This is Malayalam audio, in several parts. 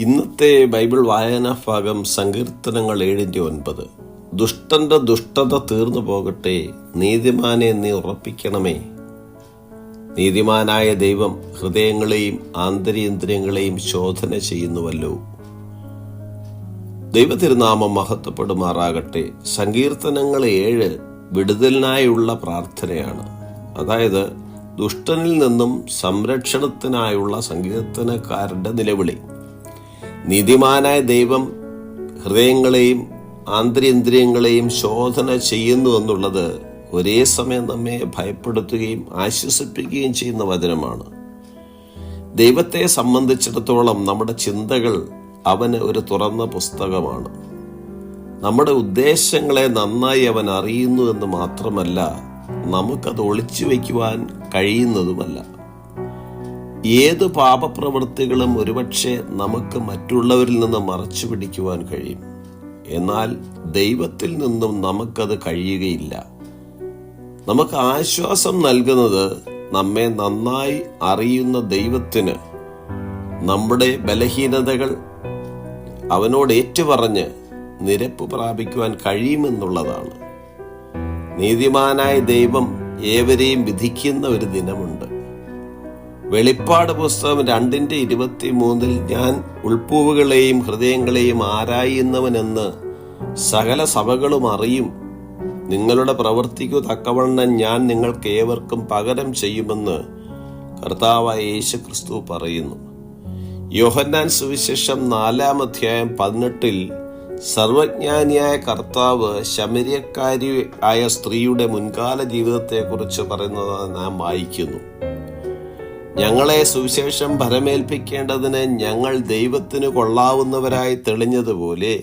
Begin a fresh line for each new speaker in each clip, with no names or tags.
ഇന്നത്തെ ബൈബിൾ വായനാ ഭാഗം സങ്കീർത്തനങ്ങൾ 7:9. ദുഷ്ടന്റെ ദുഷ്ടത തീർന്നു പോകട്ടെ, നീതിമാനെ നീ ഉറപ്പിക്കണമേ. നീതിമാനായ ദൈവം ഹൃദയങ്ങളെയും ആന്തരികേന്ദ്രിയങ്ങളെയും ശോധന ചെയ്യുന്നുവല്ലോ. ദൈവതിരുനാമം മഹത്വപ്പെടുമാറാകട്ടെ. സങ്കീർത്തനങ്ങൾ 7 വിടുതലിനായുള്ള പ്രാർത്ഥനയാണ്. അതായത് ദുഷ്ടനിൽ നിന്നും സംരക്ഷണത്തിനായുള്ള സങ്കീർത്തനക്കാരന്റെ നിലവിളി. നീതിമാനായ ദൈവം ഹൃദയങ്ങളെയും ആന്തരികേന്ദ്രിയങ്ങളെയും ശോധന ചെയ്യുന്നു എന്നുള്ളത് ഒരേ സമയം നമ്മെ ഭയപ്പെടുത്തുകയും ആശ്വസിപ്പിക്കുകയും ചെയ്യുന്ന വചനമാണ്. ദൈവത്തെ സംബന്ധിച്ചിടത്തോളം നമ്മുടെ ചിന്തകൾ അവന് ഒരു തുറന്ന പുസ്തകമാണ്. നമ്മുടെ ഉദ്ദേശങ്ങളെ നന്നായി അവൻ അറിയുന്നു എന്ന് മാത്രമല്ല, നമുക്കത് ഒളിച്ചു വയ്ക്കുവാൻ കഴിയുന്നതുമല്ല. ഏത് പാപപ്രവൃത്തികളും ഒരുപക്ഷെ നമുക്ക് മറ്റുള്ളവരിൽ നിന്ന് മറച്ചു പിടിക്കുവാൻ കഴിയും. എന്നാൽ ദൈവത്തിൽ നിന്നും നമുക്കത് കഴിയുകയില്ല. നമുക്ക് ആശ്വാസം നൽകുന്നത് നമ്മെ നന്നായി അറിയുന്ന ദൈവത്തിന് നമ്മുടെ ബലഹീനതകൾ അവനോട് ഏറ്റുപറഞ്ഞ് നിരപ്പ് പ്രാപിക്കുവാൻ കഴിയുമെന്നുള്ളതാണ്. നീതിമാനായ ദൈവം ഏവരെയും വിധിക്കുന്ന ഒരു ദിനമുണ്ട്. വെളിപ്പാട് പുസ്തകം 2:23 ഞാൻ ഉൾപ്പൂവുകളെയും ഹൃദയങ്ങളെയും ആരായുന്നവനെന്ന് സകല സഭകളും അറിയും. നിങ്ങളുടെ പ്രവൃത്തിക്കു തക്കവണ്ണം ഞാൻ നിങ്ങൾക്ക് ഏവർക്കും പകരം ചെയ്യുമെന്ന് കർത്താവായ യേശുക്രിസ്തു പറയുന്നു. യോഹന്നാൻ സുവിശേഷം 4:18 സർവജ്ഞാനിയായ കർത്താവ് ശമര്യക്കാരിയായ സ്ത്രീയുടെ മുൻകാല ജീവിതത്തെക്കുറിച്ച് പറയുന്നത് നാം വായിക്കുന്നു. ഞങ്ങളെ സുവിശേഷം ഭരമേൽപ്പിക്കേണ്ടതിന് ഞങ്ങൾ ദൈവത്തിന് കൊള്ളാവുന്നവരായി തെളിഞ്ഞതുപോലെ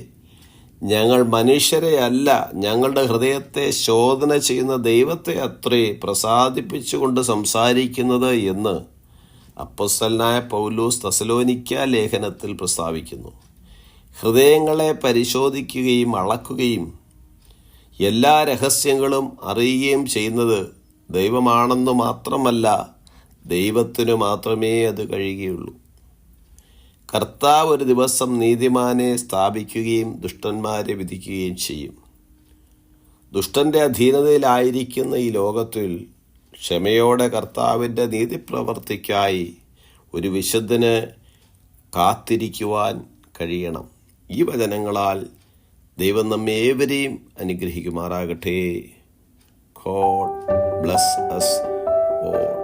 ഞങ്ങൾ മനുഷ്യരെ അല്ല, ഞങ്ങളുടെ ഹൃദയത്തെ ശോധന ചെയ്യുന്ന ദൈവത്തെ അത്രേ പ്രസാദിപ്പിച്ചുകൊണ്ട് സംസാരിക്കുന്നത് എന്ന് അപ്പോസ്തലനായ പൗലോസ് തെസ്സലോനിക്ക ലേഖനത്തിൽ പ്രസ്താവിക്കുന്നു. ഹൃദയങ്ങളെ പരിശോധിക്കുകയും അളക്കുകയും എല്ലാ രഹസ്യങ്ങളും അറിയുകയും ചെയ്യുന്നത് ദൈവമാണെന്ന് മാത്രമല്ല, ദൈവത്തിനു മാത്രമേ അത് കഴിയുകയുള്ളൂ. കർത്താവ് ഒരു ദിവസം നീതിമാനെ സ്ഥാപിക്കുകയും ദുഷ്ടന്മാരെ വിധിക്കുകയും ചെയ്യും. ദുഷ്ടന്റെ അധീനതയിലായിരിക്കുന്ന ഈ ലോകത്തിൽ ക്ഷമയോടെ കർത്താവിൻ്റെ നീതിപ്രവർത്തിക്കായി ഒരു വിശുദ്ധന് കാത്തിരിക്കുവാൻ കഴിയണം. ഈ വചനങ്ങളാൽ ദൈവം നമ്മേവരെയും അനുഗ്രഹിക്കുമാറാകട്ടെ. God bless us all.